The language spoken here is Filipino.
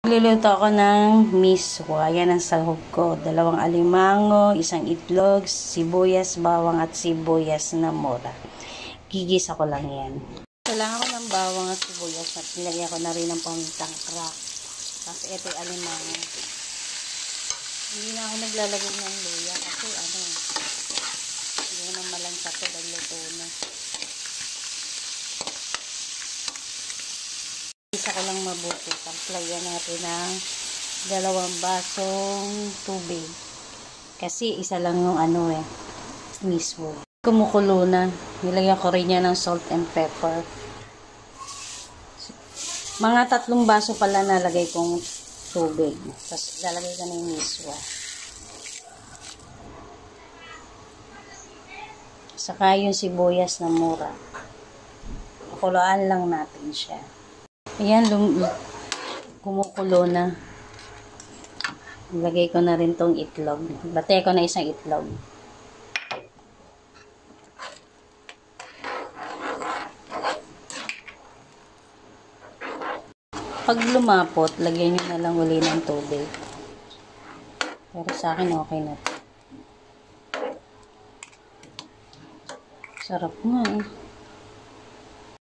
Magluluto ako ng miswa. Yan ang sahog ko. 2 alimango, 1 itlog, sibuyas, bawang at sibuyas na mura. Gigisa ko lang yan. Kailangan ko ng bawang at sibuyas at nilagyan ko na rin ng pamintang crack. Tapos ito yung alimango. Hindi na ako naglalagay ng luya kasi hindi naman malansa ito dahil luto na. Isa ko lang mabuti. Tamplayan natin ng 2 basong tubig. Kasi isa lang yung miswa. Kumukulo na. Nilagyan ko rin yan ng salt and pepper. Mga 3 baso pala nalagay kong tubig. Tapos lalagay ko na yung miswa. Saka yung sibuyas na mura. Pakuluan lang natin siya. Ayan, kumukulo na. Ilagay ko na rin tong itlog. Batay ko na 1 itlog. Pag lumapot, lagyan nyo na lang uli ng tubig. Pero sa akin, okay na to. Sarap nga eh.